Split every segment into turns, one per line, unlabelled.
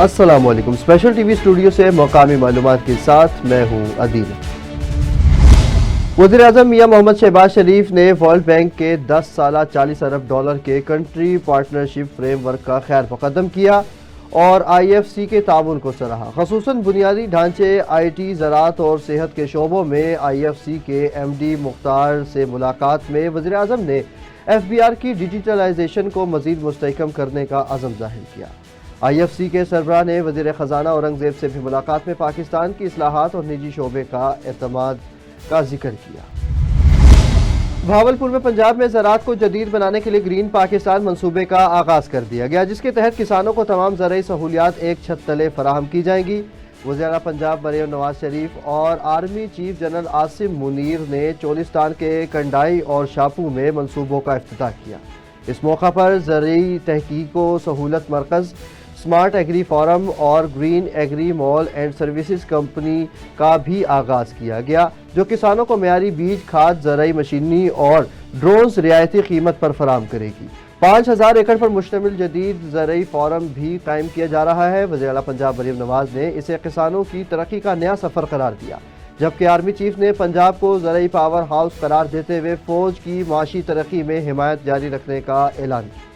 अस्सलामुअलैकुम। Special TV studio से मकामी मालूमात के साथ मैं हूँ अदील। वज़ीर-ए-आज़म मियां मोहम्मद शहबाज शरीफ ने वर्ल्ड बैंक के 10 साला $40 अरब के कंट्री पार्टनरशिप फ्रेमवर्क का खैर मुक़द्दम किया और IFC के ताउन को सराहा। ख़ुसूसन बुनियादी ढांचे, IT, ज़राअत और सेहत के शोबों में IFC के MD मुख्तार से मुलाकात में वज़ीर-ए-आज़म ने FBR की डिजिटलाइजेशन को मज़ीद मुस्तहकम करने का अज़म ज़ाहिर किया। IFC के सरबराह ने वज़ीर ख़जाना औरंगज़ेब से भी मुलाकात में पाकिस्तान की इस्लाहात और निजी शोबे का एतमाद का जिक्र किया। भावलपुर में पंजाब में ज़राअत को जदीद बनाने के लिए ग्रीन पाकिस्तान मंसूबे का आगाज़ कर दिया गया, जिसके तहत किसानों को तमाम ज़रई सहूलियात एक छत तले फराहम की जाएंगी। वज़ीर पंजाब मरियम नवाज शरीफ और army chief general Asim Munir ने चोलिस्तान के कंडाई और शापू में मंसूबों का इफ्तिताह किया। इस मौका पर ज़रई तहकीक व सहूलत मरकज़, स्मार्ट एग्री फोरम और green agri mall and services company का भी आगाज़ किया गया, जो किसानों को मेयारी बीज, खाद, ज़रई मशीनरी और ड्रोन्स रियायती कीमत पर फराहम करेगी। 5000 एकड़ पर मुश्तमिल जदीद ज़रई फोरम भी कायम किया जा रहा है। वज़ीर आला पंजाब मरियम नवाज ने इसे किसानों की तरक्की का नया सफ़र करार दिया, जबकि आर्मी चीफ ने पंजाब को ज़रई पावर हाउस करार देते हुए फ़ौज की माशी तरक्की में हिमायत जारी रखने का ऐलान किया।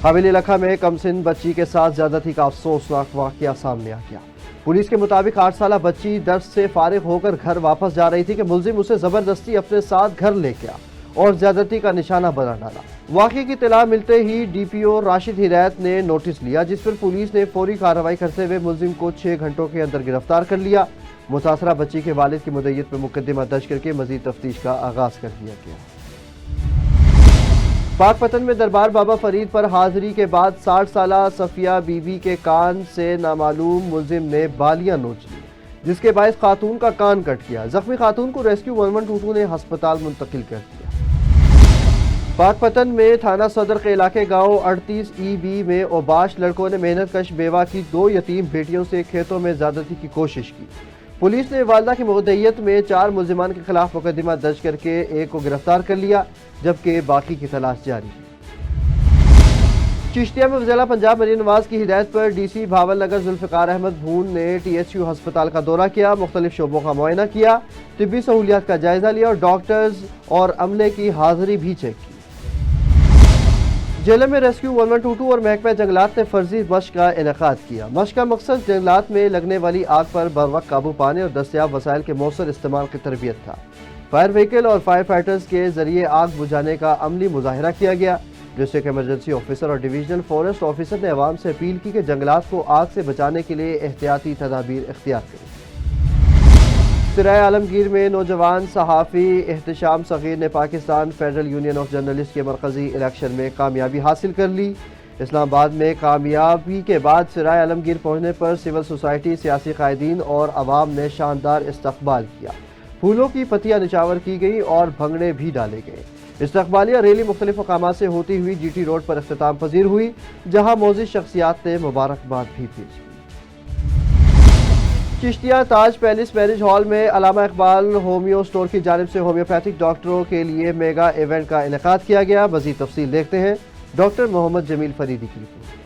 हवेली लखा में कमसिन बच्ची के साथ ज़्यादती का अफसोसनाक वाक़या सामने आ गया। पुलिस के मुताबिक 8 साला बच्ची दर्स से फारिग होकर घर वापस जा रही थी कि मुलजिम उसे ज़बरदस्ती अपने साथ घर ले गया और ज़्यादती का निशाना बना डाला। वाक़े की इत्तला मिलते ही DPO राशिद हिदायत ने नोटिस लिया, जिस पर पुलिस ने फौरी कार्रवाई करते हुए मुलजिम को 6 घंटों के अंदर गिरफ्तार कर लिया। मुतासरा बच्ची के वालिद की मुद्दईयत में मुकदमा दर्ज करके मज़ीद तफ्तीश का आगाज़ कर दिया गया। पाकपतन में दरबार बाबा फरीद पर हाजिरी के बाद 60 साला सफिया बीबी के कान से नामालूम मुलजिम ने बालियां नोच ली, जिसके बायस खातून का कान कट गया। जख्मी खातून को रेस्क्यू 1122 ने हस्पताल मुंतकिल कर दिया। पाकपतन में थाना सदर के इलाके गांव 38 EB में ओबाश लड़कों ने मेहनत कश बेवा की 2 यतीम बेटियों से खेतों में ज्यादती की कोशिश की। पुलिस ने वालदा की मुद्दईयत में 4 मुलजिमान के खिलाफ मुकदमा दर्ज करके एक को गिरफ्तार कर लिया, जबकि बाकी की तलाश जारी है। चिश्तिया में वज़ीर आला पंजाब मरियम नवाज की हिदायत पर DC भावल नगर जुल्फ़िकार अहमद भून ने THU हस्पताल का दौरा किया, मुख्तलिफ शोबों का मुआयना किया, तिब्बी सहूलियात का जायजा लिया और डॉक्टर्स और अमले की हाजिरी भी चेक की। जेल में रेस्क्यू 1122 और महकमा जंगलात ने फर्जी मश्क का इनेकाद किया। मश्क का मकसद जंगलात में लगने वाली आग पर बरवक्त काबू पाने और दस्तयाब वसाइल के मौसर इस्तेमाल की तरबियत था। फायर व्हीकल और फायर फाइटर्स के जरिए आग बुझाने का अमली मुजाहिरा किया गया। डिस्ट्रिक्ट इमरजेंसी ऑफिसर और डिवीजनल फॉरेस्ट ऑफिसर ने अवाम से अपील की कि जंगलात को आग से बचाने के लिए एहतियाती तदाबीर इख्तियार करें। सिराय आलमगीर में नौजवान सहाफ़ी एहतशाम सगीर ने Pakistan federal union of journalist के मरकज़ी इलेक्शन में कामयाबी हासिल कर ली। इस्लामाबाद में कामयाबी के बाद सिराय आलमगीर पहुंचने पर सिविल सोसाइटी, सियासी कायदीन और अवाम ने शानदार इस्तकबाल किया। फूलों की पत्तियां निछावर की गई और भंगड़े भी डाले गए। इस्तकबालिया रैली मुख्तलिफ मकामात से होती हुई GT रोड पर इख्तिताम पजीर हुई, जहां मौजूद शख्सियात ने मुबारकबाद भी भेजी। चिश्तिया ताज पैलेस मैरिज हॉल में अल्लामा इकबाल होम्यो स्टोर की जानिब से होम्योपैथिक डॉक्टरों के लिए मेगा इवेंट का इनेकाद किया गया। मज़ीद तफसील देखते हैं डॉक्टर मोहम्मद जमील फरीदी की रिपोर्ट।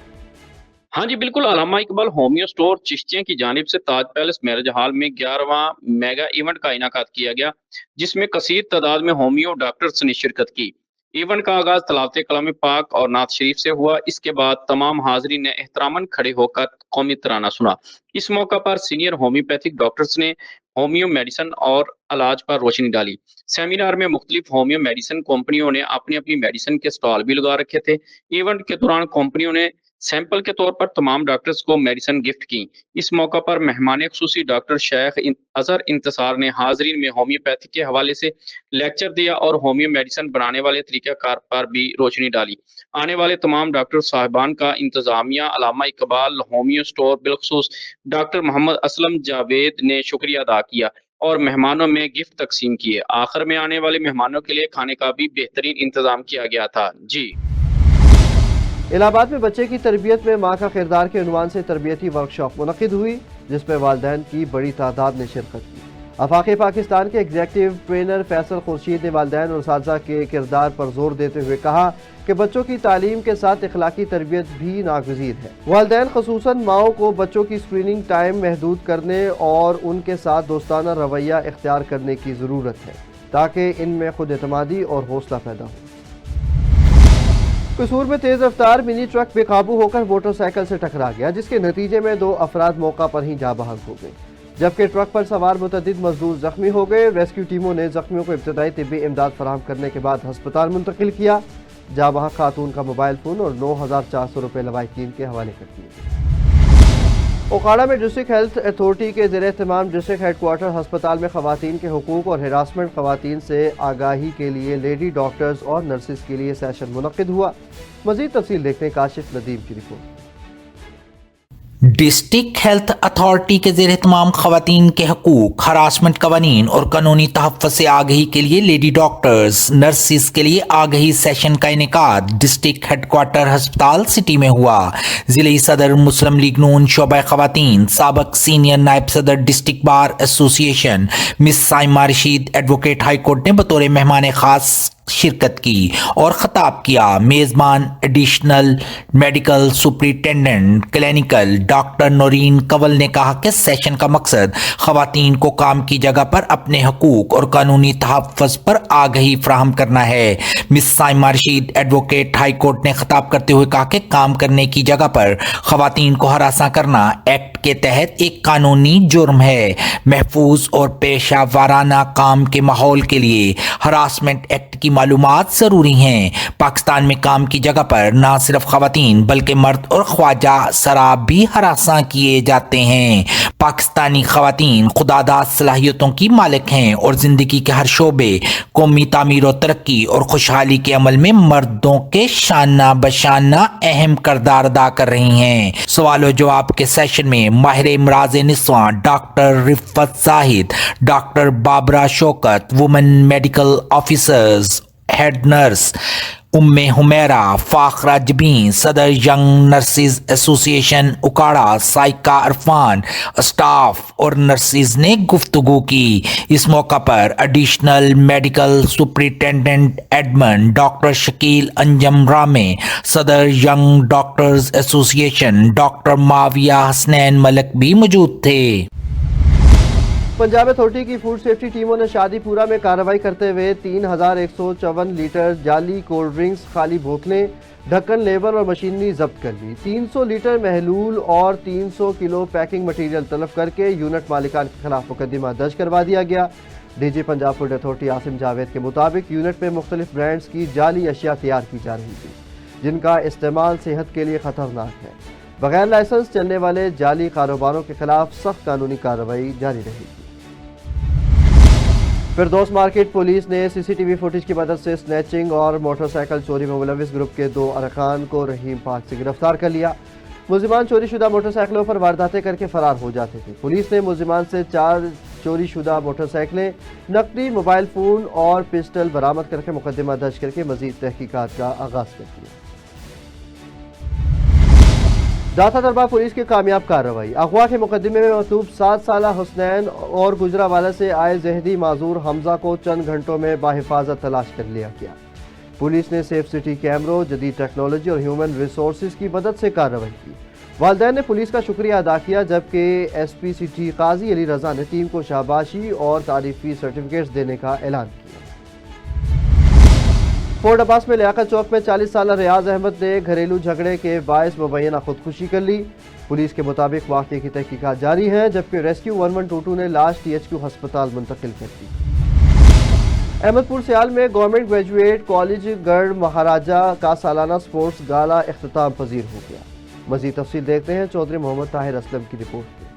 हाँ जी बिल्कुल, अल्लामा इकबाल होम्यो स्टोर चिश्तिया की जानिब से ताज पैलेस मैरिज हॉल में 11वां मेगा इवेंट का इनेकाद किया गया, जिसमें कसीर तादाद में होम्यो डॉक्टर्स ने शिरकत की। इवेंट का आगाज तलावत कलाम पाक और नात शरीफ से हुआ। इसके बाद तमाम हाजरीन ने एहतरामन खड़े होकर कौमी तराना सुना। इस मौका पर सीनियर होम्योपैथिक डॉक्टर्स ने होम्यो मेडिसिन और इलाज पर रोशनी डाली। सेमिनार में मुख्तलिफ होम्यो मेडिसिन कंपनियों ने अपनी अपनी मेडिसिन के स्टॉल भी लगा रखे थे। इवेंट के दौरान कंपनियों ने सैंपल के तौर पर तमाम डॉक्टर्स को मेडिसिन गिफ्ट की। इस मौका पर मेहमान खुसूसी डॉक्टर शेख अजहर इंतसार ने हाजरीन में होम्योपैथी के हवाले से लेक्चर दिया और होम्यो मेडिसिन बनाने वाले तरीक़ाकार पर भी रोशनी डाली। आने वाले तमाम डॉक्टर साहिबान का इंतजामिया, अल्लामा इकबाल होम्यो स्टोर, बिलखसूस डॉक्टर मोहम्मद असलम जावेद ने शुक्रिया अदा किया और मेहमानों में गिफ्ट तकसीम किए। आखिर में आने वाले मेहमानों के लिए खाने का भी बेहतरीन इंतजाम किया गया था। जी।
इलाहाबाद में बच्चे की तरबियत में माँ का किरदार के उन्वान से तरबियती वर्कशॉप मुनक्किद हुई, जिसमें वालिदैन की बड़ी तादाद ने शिरकत की। آفاقی پاکستان کے ایگزیکٹو ٹرینر فیصل خورشید نے والدین اور اساتذہ کے کردار پر زور دیتے ہوئے کہا کہ بچوں کی تعلیم کے ساتھ اخلاقی تربیت بھی ناگزیر ہے۔ والدین خصوصاً ماؤں کو بچوں کی اسکریننگ ٹائم محدود کرنے اور ان کے ساتھ دوستانہ رویہ اختیار کرنے کی ضرورت ہے تاکہ ان میں خود اعتمادی اور حوصلہ پیدا ہو۔ قصور میں تیز رفتار منی ٹرک بے قابو ہو کر موٹر سائیکل سے ٹکرا گیا، جس کے نتیجے میں 2 افراد موقع پر ہی جاں بحق ہو گئے، جبکہ ٹرک پر سوار متعدد مزدور زخمی ہو گئے۔ ریسکیو ٹیموں نے زخمیوں کو ابتدائی طبی امداد فراہم کرنے کے بعد ہسپتال منتقل کیا۔ جاں بحق خاتون کا موبائل فون اور 9,400 روپے لواحقین کے حوالے کر دیے۔ اوکھاڑا میں ڈسٹرکٹ ہیلتھ اتھارٹی کے زیر اہتمام ڈسٹرکٹ ہیڈ کوارٹر ہسپتال میں خواتین کے حقوق اور ہراسمنٹ خواتین سے آگاہی کے لیے لیڈی ڈاکٹرز اور نرسز کے لیے سیشن منعقد ہوا۔ مزید تفصیل دیکھیں کاشف ندیم کی رپورٹ۔
ڈسٹرکٹ ہیلتھ اتھارٹی کے زیر اہتمام خواتین کے حقوق، ہراسمنٹ قوانین اور قانونی تحفظ سے آگہی کے لیے لیڈی ڈاکٹرز، نرسز کے لیے آگہی سیشن کا انعقاد ڈسٹرکٹ ہیڈ کوارٹر ہسپتال سٹی میں ہوا۔ ضلعی صدر مسلم لیگ نون شعبہ خواتین، سابق سینئر نائب صدر district bar association miss Saima Rashid advocate high court نے بطور مہمان خاص شرکت کی اور خطاب کیا۔ میزبان additional medical superintendent clinical doctor Noreen Kanwal نے کہا کہ سیشن کا مقصد خواتین کو کام کی جگہ پر اپنے حقوق اور قانونی تحفظ پر آگہی فراہم کرنا ہے۔ Miss Saima Rashid advocate high court نے خطاب کرتے ہوئے کہا کہ کام کرنے کی جگہ پر خواتین کو ہراساں کرنا ایکٹ کے تحت ایک قانونی جرم ہے۔ محفوظ اور پیشہ ورانہ کام کے ماحول کے لیے ہراسمنٹ ایکٹ کی معلومات ضروری ہیں۔ پاکستان میں کام کی جگہ پر نہ صرف خواتین بلکہ مرد اور خواجہ سراب بھی ہراساں کیے جاتے ہیں۔ پاکستانی خواتین خودآگاہ صلاحیتوں کی مالک ہیں اور زندگی کے ہر شعبے، قومی تعمیر و ترقی اور خوشحالی کے عمل میں مردوں کے شانہ بشانہ اہم کردار ادا کر رہی ہیں۔ سوال و جواب کے سیشن میں ماہر امراض نسواں doctor Riffat Zahid, doctor Babra Shaukat, women medical officers, head nurse Umm Humaira, Fakhra Jabeen, صدر young nurses association Okara Saiqa Irfan, staff اور نرسز نے گفتگو کی۔ اس موقع پر additional medical superintendent admin doctor Shakeel Anjum Ramay, صدر ینگ ڈاکٹرز ایسوسی ایشن ڈاکٹر معاویہ حسنین ملک بھی موجود تھے۔
پنجاب اتھارٹی کی فوڈ سیفٹی ٹیموں نے شادی پورہ میں کارروائی کرتے ہوئے 3,154 لیٹر جعلی کولڈ ڈرنکس، خالی بوتلیں، ڈھکن، لیبل اور مشینری ضبط کر لی۔ 300 لیٹر محلول اور 300 کلو پیکنگ مٹیریل طلب کر کے یونٹ مالکان کے خلاف مقدمہ درج کروا دیا گیا۔ D G Punjab food authority Asim Javed کے مطابق یونٹ میں مختلف برانڈز کی جعلی اشیاء تیار کی جا رہی تھی جن کا استعمال صحت کے لیے خطرناک ہے۔ بغیر لائسنس چلنے والے جعلی کاروباروں کے خلاف سخت قانونی کارروائی جاری رہے گی۔ فردوس مارکیٹ پولیس نے سی سی ٹی وی فوٹیج کی مدد سے سنیچنگ اور موٹر سائیکل چوری میں ملوث گروپ کے 2 ارکان کو رحیم پاک سے گرفتار کر لیا۔ ملزمان چوری شدہ موٹر سائیکلوں پر وارداتیں کر کے فرار ہو جاتے تھے۔ پولیس نے ملزمان سے 4 چوری شدہ موٹر سائیکلیں، نقدی، موبائل فون اور پسٹل برآمد کر کے مقدمہ درج کر کے مزید تحقیقات کا آغاز کر دیا۔ داتا دربار پولیس کی کامیاب کارروائی۔ اغوا کے مقدمے میں مطلوب 7 سالہ حسنین اور گجرانوالہ سے آئے ذہنی معذور حمزہ کو چند گھنٹوں میں بحفاظت تلاش کر لیا گیا۔ پولیس نے سیف سٹی کیمروں، جدید ٹیکنالوجی اور ہیومن ریسورسز کی مدد سے کارروائی کی۔ والدین نے پولیس کا شکریہ ادا کیا، جبکہ ایس پی سٹی قاضی علی رضا نے ٹیم کو شاباشی اور تعریفی سرٹیفکیٹس دینے کا اعلان کیا۔ فورٹ عباس میں لیاقت چوک میں 40 سالہ ریاض احمد نے گھریلو جھگڑے کے باعث مبینہ خودکشی کر لی۔ پولیس کے مطابق واقعے کی تحقیقات جاری ہیں، جبکہ ریسکیو 1122 نے لاش ٹی ایچ کیو ہسپتال منتقل کر دی۔ احمد پور سیال میں گورنمنٹ گریجویٹ کالج گڑھ مہاراجہ کا سالانہ سپورٹس گالا اختتام پذیر ہو گیا۔ مزید تفصیل دیکھتے ہیں چودھری محمد طاہر اسلم کی رپورٹ میں۔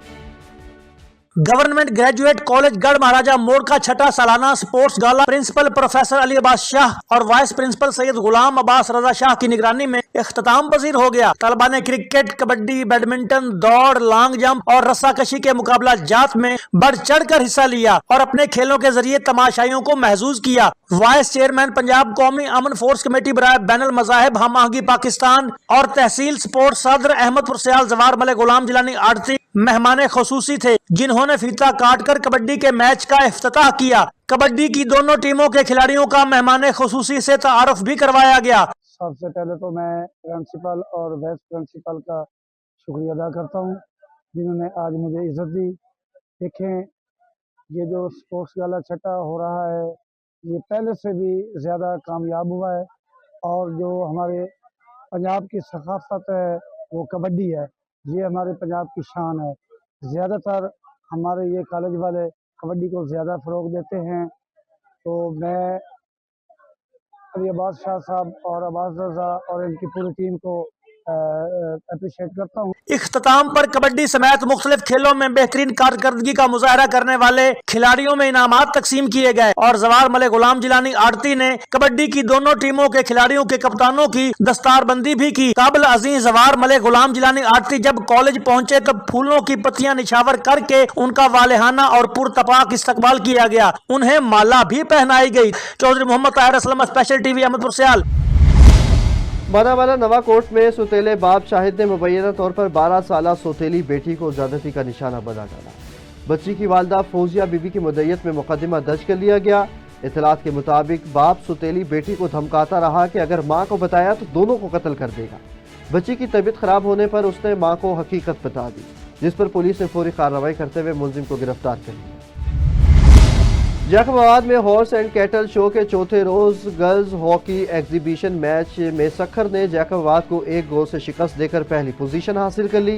گورنمنٹ گریجویٹ کالج گڑھ مہاراجہ موڑ کا 6واں سالانہ سپورٹس گالا پرنسپل پروفیسر علی عباس شاہ اور وائس پرنسپل سید غلام عباس رضا شاہ کی نگرانی میں اختتام پذیر ہو گیا۔ طلباء نے کرکٹ، کبڈی، بیڈمنٹن، دوڑ، لانگ جمپ اور رسہ کشی کے مقابلہ جات میں بڑھ چڑھ کر حصہ لیا اور اپنے کھیلوں کے ذریعے تماشائیوں کو محظوظ کیا۔ وائس چیئرمین پنجاب قومی امن فورس کمیٹی برائے بین المذاہب ہم آہنگی پاکستان اور تحصیل سپورٹس صدر احمد پور سیال زوار ملک غلام جیلانی آڑتی مہمان خصوصی تھے، جنہوں ने फीता काटकर कबड्डी के मैच का इफ्तिताह किया। कबड्डी की दोनों टीमों के खिलाड़ियों का मेहमान खुसूसी से तारुफ भी करवाया गया।
सबसे पहले तो मैं प्रिंसिपल और वाइस प्रिंसिपल का शुक्रिया अदा करता हूँ जिन्होंने आज मुझे इज्जत दी। देखें, ये जो स्पोर्ट्स गाला छठा हो रहा है ये पहले से भी ज़्यादा कामयाब हुआ है और जो हमारे पंजाब की सकाफत है वो कबड्डी है, ये हमारे पंजाब की शान है। ज़्यादातर हमारे ये कॉलेज वाले कबड्डी को ज़्यादा फ़रोग देते हैं, तो मैं अली अब्बास शाह साहब और अब्बास रजा और इनकी पूरी टीम को अप्रिशिएट करता हूँ।
इख्तिताम पर कबड्डी समेत मुख्तलिफ खेलों में बेहतरीन कारकर्दगी का मुजाहरा करने वाले खिलाड़ियों में इनामात तकसीम किए गए और जवार मले गुलाम जिलानी आड़ती ने कबड्डी की दोनों टीमों के खिलाड़ियों के कप्तानों की दस्तारबंदी भी की। काबिल अजीज जवार मले गुलाम जिलानी आड़ती जब कॉलेज पहुंचे तब फूलों की पत्तियां निछावर करके उनका वालेहाना और पुरतपाक इस्तकबाल किया गया। उन्हें माला भी पहनाई गई। चौधरी मोहम्मद ताहिर असलम, स्पेशल टीवी, अहमदपुर सियाल।
बानावाला नवा कोर्ट में सुतेले बाप शाहिद ने मुबैना तौर पर 12 साला सोतेली बेटी को ज्यादती का निशाना बना डाला। बच्ची की वालदा फौजिया बीबी की मुद्दत में मुकदमा दर्ज कर लिया गया। इतलात के मुताबिक बाप सुतेली बेटी को धमकाता रहा कि अगर मां को बताया तो दोनों को कत्ल कर देगा। बच्ची की तबीयत खराब होने पर उसने मां को हकीकत बता दी, जिस पर पुलिस ने फौरी कार्रवाई करते हुए मुलजिम को गिरफ्तार कर लिया। जैकबाबाद में हॉर्स एंड कैटल शो के चौथे रोज गर्ल्स हॉकी एग्जीबिशन मैच में सखर ने जैकबाबाद को 1 गोल से शिकस्त देकर पहली पोजीशन हासिल कर ली।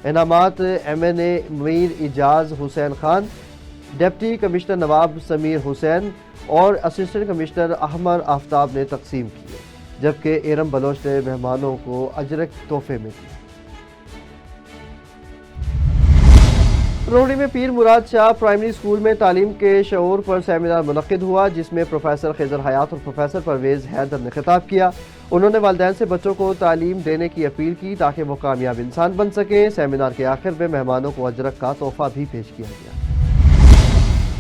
इनामात MNA Mir Ijaz Hussain Khan, deputy commissioner Nawab Sameer Hussain और असिस्टेंट कमिश्नर अहमद आफ्ताब ने तकसीम किए, जबकि एरम बलोच ने मेहमानों को अजरक तोहफे में दिए। रोहड़ी में पीर मुराद शाह प्राइमरी स्कूल में तालीम के शऊर पर सेमिनार मुनक्किद हुआ, जिसमें प्रोफेसर खिजर हयात और प्रोफेसर परवेज़ हैदर ने खिताब किया। उन्होंने वालिदैन से बच्चों को तालीम देने की अपील की ताकि वो कामयाब इंसान बन सके। सेमिनार के आखिर में मेहमानों को अजरक का तोहफा भी पेश किया गया।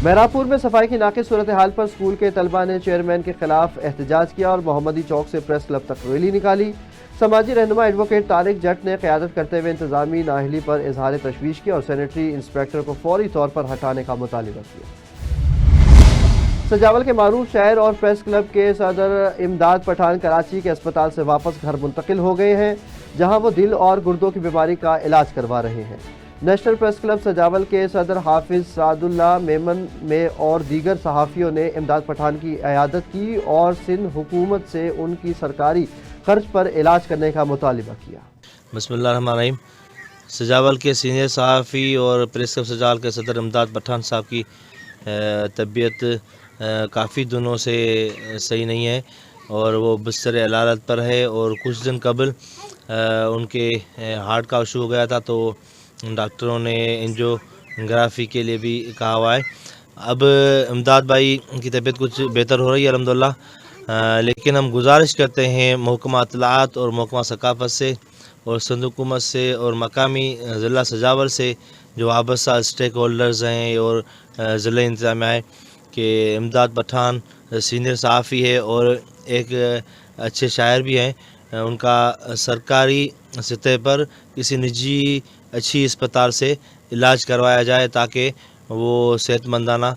मेहरापुर में सफाई की नाक़िस सूरत हाल पर स्कूल के तलबा ने चेयरमैन के खिलाफ एहतजाज किया और मोहम्मदी चौक से प्रेस क्लब तक रैली निकाली। समाजी रहनुमा एडवोकेट तारिक जट ने क़यादत करते हुए इंतजामी नाअहली पर इजहार तशवीश किया और सैनिटरी इंस्पेक्टर को फौरी तौर पर हटाने का मुतालिबा किया। सजावल के मारूफ शायर और प्रेस क्लब के सदर इमदाद पठान कराची के अस्पताल से वापस घर मुंतकिल हो गए हैं, जहां वो दिल और गुर्दों की बीमारी का इलाज करवा रहे हैं। नेशनल प्रेस क्लब सजावल के सदर हाफिज सादुल्ला मेमन में और दीगर सहाफ़ियों ने इमदाद पठान की इयादत की और सिंध हुकूमत से उनकी सरकारी खर्च पर इलाज करने का मुतालिबा किया।
बिस्मिल्लाहिर्रहमानिर्रहीम। सजावल के सीनियर सहाफ़ी और प्रेस क्लब सजावल के सदर इमदाद पठान साहब की तबीयत काफ़ी दिनों से सही नहीं है और वो बिस्तर अलालत पर है और कुछ दिन कबल उनके हार्ट का इशू हो गया था, तो डॉक्टरों ने एंजियोग्राफी के लिए भी कहा हुआ है। अब इमदाद भाई की तबीयत कुछ बेहतर हो रही है अल्हम्दुलिल्लाह, लेकिन हम गुजारिश करते हैं महकमा इत्तलाआत और महकमा सकाफ़त से और सिंध हुकूमत से और मकामी ज़िला सजावल से जो वाबस्ता स्टेक होल्डर्स हैं और ज़िला इंतज़ामिया है कि इमदाद पठान सीनियर सहाफ़ी है और एक अच्छे शायर भी हैं, उनका सरकारी सतह पर किसी निजी अच्छी अस्पताल से इलाज करवाया जाए ताकि वो सेहतमंदाना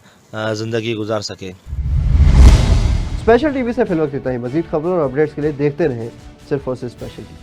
ज़िंदगी गुजार सके।
स्पेशल टीवी से फिलहाल इतना ही। मज़ीद खबरों और अपडेट्स के लिए देखते रहें सिर्फ और सिर्फ स्पेशल टीवी।